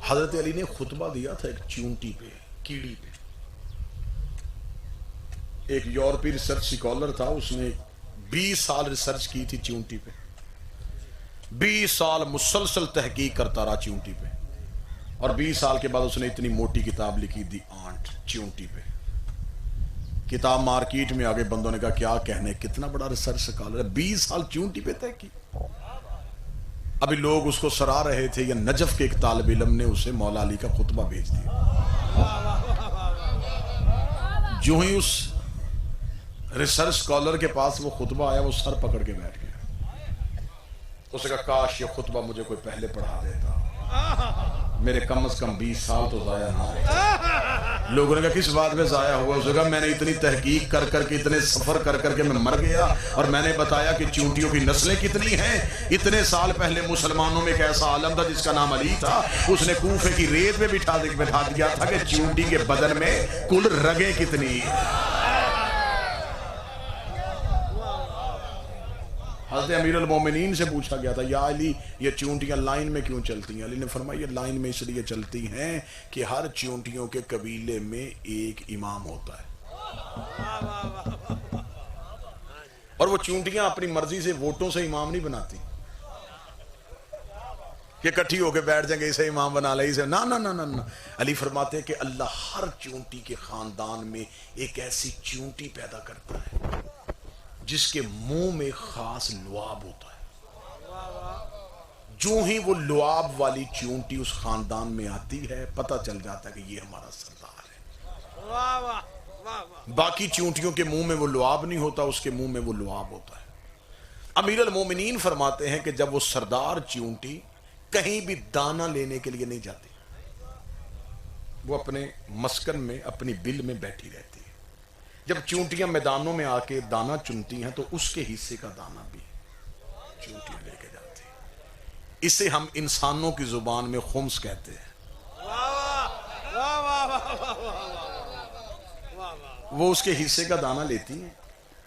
حضرت علی نے خطبہ دیا تھا ایک چونٹی پہ، کیڑی پہ. ایک یورپی ریسرچ سکالر تھا، اس نے 20 سال ریسرچ کی تھی چونٹی پہ، 20 سال مسلسل تحقیق کرتا رہا چونٹی پہ، اور 20 سال کے بعد اس نے اتنی موٹی کتاب لکھی دی آنٹ چونٹی پہ. کتاب مارکیٹ میں آگے بندوں نے کہا کیا کہنے، کتنا بڑا ریسرچ سکالر ہے، 20 سال چونٹی پہ تحقیق. ابھی لوگ اس کو سرا رہے تھے، یا نجف کے ایک طالب علم نے اسے مولا علی کا خطبہ بھیج دیا. جو ہی اس ریسرچ سکالر کے پاس وہ خطبہ آیا، وہ سر پکڑ کے بیٹھ گیا. اس نے کہا کاش یہ خطبہ مجھے کوئی پہلے پڑھا دیتا، میرے کم از کم 20 سال تو ضائع نہ ہوتے. لوگوں نے کہا کس بات میں ضائع ہوا؟ اس نے کہا میں نے اتنی تحقیق کر کر کے، اتنے سفر کر کر کے میں مر گیا، اور میں نے بتایا کہ چونٹیوں کی نسلیں کتنی ہیں. اتنے سال پہلے مسلمانوں میں ایک ایسا عالم تھا جس کا نام علی تھا، اس نے کوفے کی ریت میں بٹھا دیا تھا کہ چونٹی کے بدن میں کل رگیں کتنی. حضرت امیر المومنین سے پوچھا گیا تھا یا علی یہ چونٹیاں لائن میں کیوں چلتی ہیں؟ علی نے فرمایا یہ لائن میں اس لیے چلتی ہیں کہ ہر چونٹیوں کے قبیلے میں ایک امام ہوتا ہے، اور وہ چونٹیاں اپنی مرضی سے ووٹوں سے امام نہیں بناتی کہ اکٹھی ہو کے بیٹھ جائیں گے اسے امام بنا لے، اسے نا نا نا نا. علی فرماتے ہیں کہ اللہ ہر چونٹی کے خاندان میں ایک ایسی چونٹی پیدا کرتا ہے جس کے منہ میں خاص لعاب ہوتا ہے. جو ہی وہ لعاب والی چونٹی اس خاندان میں آتی ہے، پتہ چل جاتا ہے کہ یہ ہمارا سردار ہے. باقی چونٹیوں کے منہ میں وہ لعاب نہیں ہوتا، اس کے منہ میں وہ لعاب ہوتا ہے. امیر المومنین فرماتے ہیں کہ جب وہ سردار چونٹی کہیں بھی دانہ لینے کے لیے نہیں جاتی، وہ اپنے مسکن میں اپنی بل میں بیٹھی رہتی ہے. جب چونٹیاں میدانوں میں آ کے دانہ چنتی ہیں تو اس کے حصے کا دانہ بھی چونٹیاں لے کے جاتی ہیں. اسے ہم انسانوں کی زبان میں خمس کہتے ہیں. وہ اس کے حصے کا دانہ لیتی ہیں،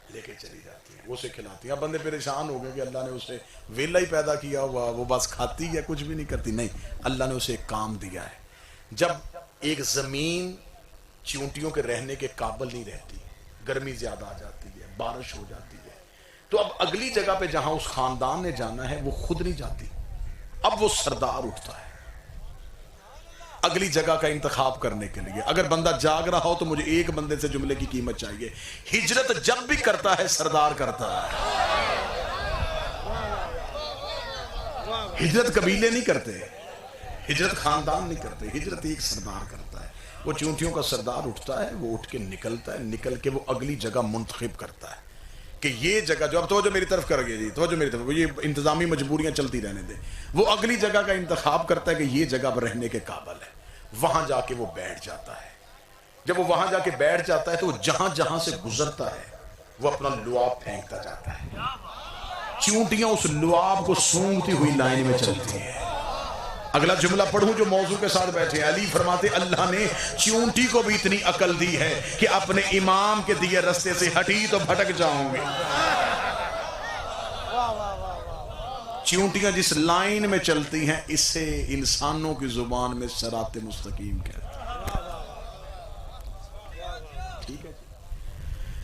لے کے چلی جاتی ہیں، وہ اسے کھلاتی ہیں. اب بندے پریشان ہو گئے کہ اللہ نے اسے ویلا ہی پیدا کیا ہوا، وہ بس کھاتی ہے کچھ بھی نہیں کرتی. نہیں، اللہ نے اسے ایک کام دیا ہے. جب ایک زمین چونٹیوں کے رہنے کے قابل نہیں رہتی، گرمی زیادہ آ جاتی ہے، بارش ہو جاتی ہے، تو اب اگلی جگہ پہ جہاں اس خاندان نے جانا ہے وہ خود نہیں جاتی. اب وہ سردار اٹھتا ہے اگلی جگہ کا انتخاب کرنے کے لیے. اگر بندہ جاگ رہا ہو تو مجھے ایک بندے سے جملے کی قیمت چاہیے، ہجرت جب بھی کرتا ہے سردار کرتا ہے. ہجرت قبیلے نہیں کرتے، ہجرت خاندان نہیں کرتے، ہجرت ایک سردار کرتا ہے. وہ چونٹیوں کا سردار اٹھتا ہے، وہ اٹھ کے نکلتا ہے، نکل کے وہ اگلی جگہ منتخب کرتا ہے کہ یہ جگہ جو، اب توجہ میری طرف کر گئے جی، توجہ میری طرف، یہ انتظامی مجبوریاں چلتی رہنے دیں. وہ اگلی جگہ کا انتخاب کرتا ہے کہ یہ جگہ پر رہنے کے قابل ہے. وہاں جا کے وہ بیٹھ جاتا ہے. جب وہ وہاں جا کے بیٹھ جاتا ہے تو وہ جہاں جہاں سے گزرتا ہے وہ اپنا لعاب پھینکتا جاتا ہے. چونٹیاں اس لعاب کو سونگتی ہوئی لائن میں چلتی ہیں. اگلا جملہ پڑھوں جو موضوع کے ساتھ بیٹھے. علی فرماتے اللہ نے چونٹی کو بھی اتنی عقل دی ہے کہ اپنے امام کے دیے رستے سے ہٹی تو بھٹک جاؤں گے. چونٹیاں جس لائن میں چلتی ہیں اسے انسانوں کی زبان میں صراط مستقیم کہتے ہیں.